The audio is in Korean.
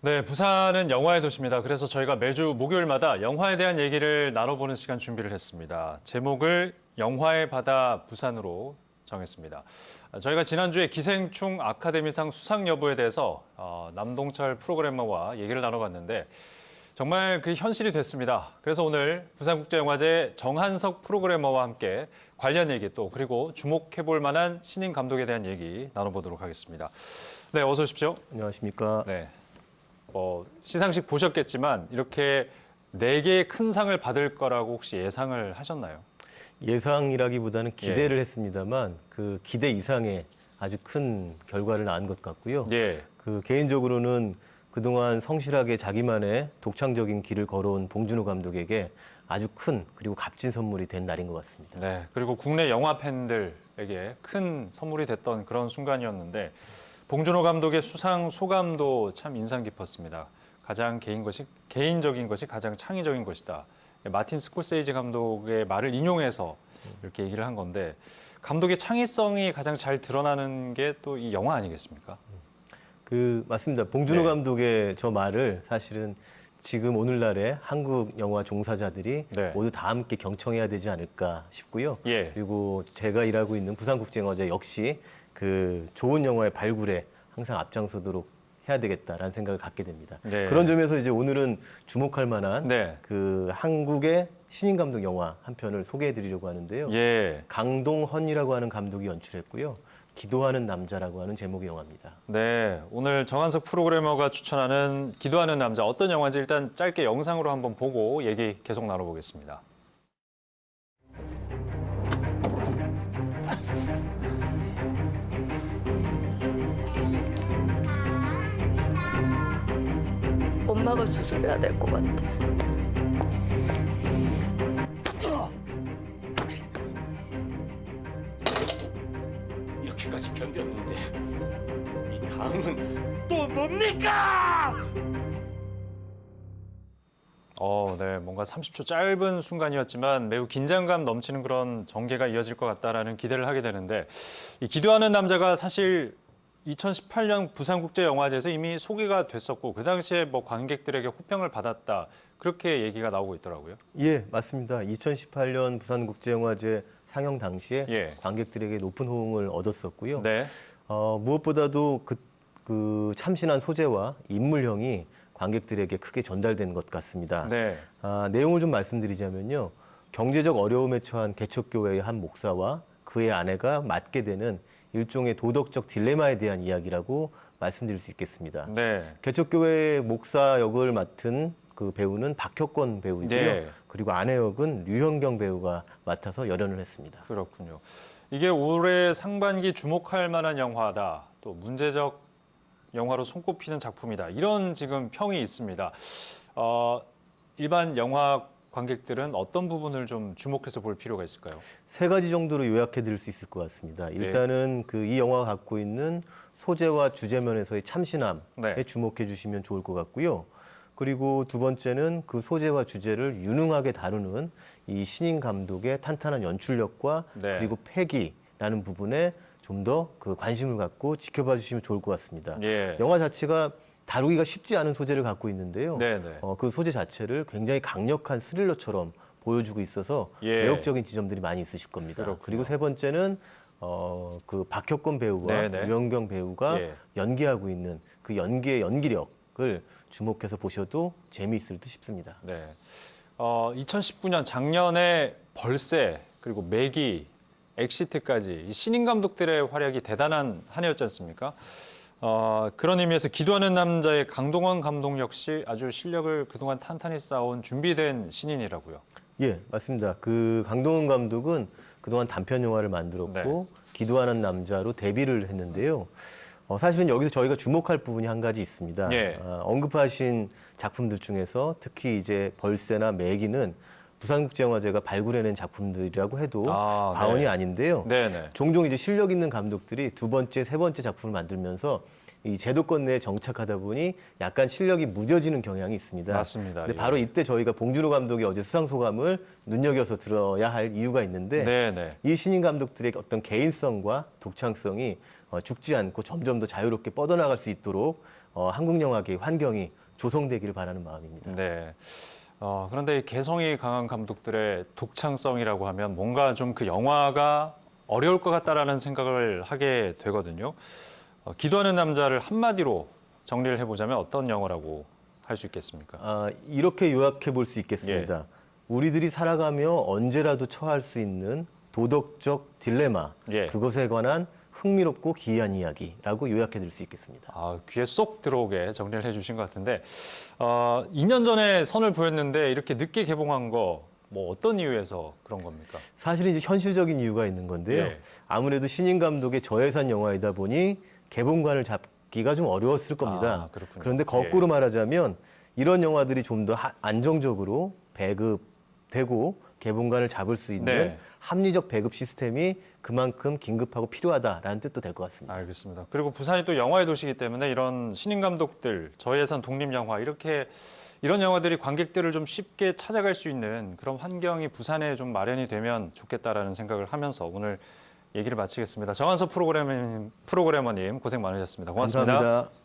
네, 부산은 영화의 도시입니다. 그래서 저희가 매주 목요일마다 영화에 대한 얘기를 나눠보는 시간 준비를 했습니다. 제목을 영화의 바다 부산으로 정했습니다. 저희가 지난주에 기생충 아카데미상 수상 여부에 대해서 남동철 프로그래머와 얘기를 나눠봤는데 정말 그 현실이 됐습니다. 그래서 오늘 부산국제영화제 정한석 프로그래머와 함께 관련 얘기 또 그리고 주목해볼 만한 신인 감독에 대한 얘기 나눠보도록 하겠습니다. 네, 어서 오십시오. 안녕하십니까. 네. 시상식 보셨겠지만 이렇게 4개의 큰 상을 받을 거라고 혹시 예상을 하셨나요? 예상이라기보다는 기대를 했습니다만 그 기대 이상의 아주 큰 결과를 낳은 것 같고요. 예. 그 개인적으로는 그동안 성실하게 자기만의 독창적인 길을 걸어온 봉준호 감독에게 아주 큰 그리고 값진 선물이 된 날인 것 같습니다. 네. 그리고 국내 영화 팬들에게 큰 선물이 됐던 그런 순간이었는데 봉준호 감독의 수상 소감도 참 인상 깊었습니다. 가장 개인적인 것이 가장 창의적인 것이다. 마틴 스콜세이지 감독의 말을 인용해서 이렇게 얘기를 한 건데 감독의 창의성이 가장 잘 드러나는 게 또 이 영화 아니겠습니까? 맞습니다. 봉준호 네. 감독의 저 말을 사실은 지금 오늘날의 한국 영화 종사자들이 네. 모두 다 함께 경청해야 되지 않을까 싶고요. 예. 그리고 제가 일하고 있는 부산국제영화제 역시 그 좋은 영화의 발굴에 항상 앞장서도록 해야 되겠다라는 생각을 갖게 됩니다. 네. 그런 점에서 이제 오늘은 주목할 만한 네. 그 한국의 신인 감독 영화 한 편을 소개해 드리려고 하는데요. 예. 강동헌이라고 하는 감독이 연출했고요. 기도하는 남자라고 하는 제목의 영화입니다. 네, 오늘 정한석 프로그래머가 추천하는 기도하는 남자 어떤 영화인지 일단 짧게 영상으로 한번 보고 얘기 계속 나눠보겠습니다. 엄마가 수술해야 될 것 같아. 이렇게까지 견뎠는데 이 다음은 또 뭡니까? 네, 뭔가 30초 짧은 순간이었지만 매우 긴장감 넘치는 그런 전개가 이어질 것 같다라는 기대를 하게 되는데 이 기도하는 남자가 사실 2018년 부산국제영화제에서 이미 소개가 됐었고 그 당시에 뭐 관객들에게 호평을 받았다 그렇게 얘기가 나오고 있더라고요. 예, 맞습니다. 2018년 부산국제영화제 상영 당시에 예. 관객들에게 높은 호응을 얻었었고요. 네, 무엇보다도 그 참신한 소재와 인물형이 관객들에게 크게 전달된 것 같습니다. 네, 내용을 좀 말씀드리자면요. 경제적 어려움에 처한 개척교회의 한 목사와 그의 아내가 맞게 되는 일종의 도덕적 딜레마에 대한 이야기라고 말씀드릴 수 있겠습니다. 네, 개척교회 목사 역을 맡은 그 배우는 박혁권 배우이고요. 예. 그리고 아내 역은 류현경 배우가 맡아서 열연을 했습니다. 그렇군요. 이게 올해 상반기 주목할 만한 영화다. 또 문제적 영화로 손꼽히는 작품이다. 이런 지금 평이 있습니다. 일반 영화 관객들은 어떤 부분을 좀 주목해서 볼 필요가 있을까요? 3가지 정도로 요약해 드릴 수 있을 것 같습니다. 일단은 이 영화가 갖고 있는 소재와 주제면에서의 참신함에 네. 주목해 주시면 좋을 것 같고요. 그리고 두 번째는 그 소재와 주제를 유능하게 다루는 이 신인 감독의 탄탄한 연출력과 네. 그리고 패기라는 부분에 좀 더 그 관심을 갖고 지켜봐 주시면 좋을 것 같습니다. 예. 영화 자체가 다루기가 쉽지 않은 소재를 갖고 있는데요. 네네. 그 소재 자체를 굉장히 강력한 스릴러처럼 보여주고 있어서 예. 매력적인 지점들이 많이 있으실 겁니다. 그렇군요. 그리고 세 번째는 그 박혁권 배우와 네네. 유현경 배우가 예. 연기하고 있는 그 연기의 연기력을 주목해서 보셔도 재미있을 듯 싶습니다. 네. 2019년 작년에 벌새 그리고 매기, 엑시트까지 이 신인 감독들의 활약이 대단한 한 해였지 않습니까? 그런 의미에서 기도하는 남자의 강동원 감독 역시 아주 실력을 그동안 탄탄히 쌓아온 준비된 신인이라고요. 예, 맞습니다. 그 강동원 감독은 그동안 단편 영화를 만들었고 기도하는 남자로 데뷔를 했는데요. 사실은 여기서 저희가 주목할 부분이 한 가지 있습니다. 예. 언급하신 작품들 중에서 특히 이제 벌새나 매기는 부산국제영화제가 발굴해낸 작품들이라고 해도 과언이 네. 아닌데요. 네네. 종종 이제 실력 있는 감독들이 두 번째, 세 번째 작품을 만들면서 이 제도권 내에 정착하다 보니 약간 실력이 무뎌지는 경향이 있습니다. 맞습니다. 근데 예. 바로 이때 저희가 봉준호 감독이 어제 수상 소감을 눈여겨서 들어야 할 이유가 있는데 네네. 이 신인 감독들의 어떤 개인성과 독창성이 죽지 않고 점점 더 자유롭게 뻗어나갈 수 있도록 한국 영화계의 환경이 조성되기를 바라는 마음입니다. 네. 그런데 이 개성이 강한 감독들의 독창성이라고 하면 뭔가 좀 그 영화가 어려울 것 같다라는 생각을 하게 되거든요. 기도하는 남자를 한마디로 정리를 해보자면 어떤 영화라고 할 수 있겠습니까? 이렇게 요약해 볼 수 있겠습니다. 예. 우리들이 살아가며 언제라도 처할 수 있는 도덕적 딜레마, 예. 그것에 관한 흥미롭고 기이한 이야기라고 요약해 드릴 수 있겠습니다. 귀에 쏙 들어오게 정리를 해주신 것 같은데 2년 전에 선을 보였는데 이렇게 늦게 개봉한 거 뭐 어떤 이유에서 그런 겁니까? 사실은 이제 현실적인 이유가 있는 건데요. 예. 아무래도 신인 감독의 저예산 영화이다 보니 개봉관을 잡기가 좀 어려웠을 겁니다. 그렇군요. 그런데 거꾸로 말하자면 이런 영화들이 좀 더 안정적으로 배급되고 개봉관을 잡을 수 있는 네. 합리적 배급 시스템이 그만큼 긴급하고 필요하다라는 뜻도 될 것 같습니다. 알겠습니다. 그리고 부산이 또 영화의 도시이기 때문에 이런 신인 감독들, 저예산 독립 영화 이런 영화들이 관객들을 좀 쉽게 찾아갈 수 있는 그런 환경이 부산에 좀 마련이 되면 좋겠다라는 생각을 하면서 오늘 얘기를 마치겠습니다. 정한섭 프로그래머님 고생 많으셨습니다. 고맙습니다. 감사합니다.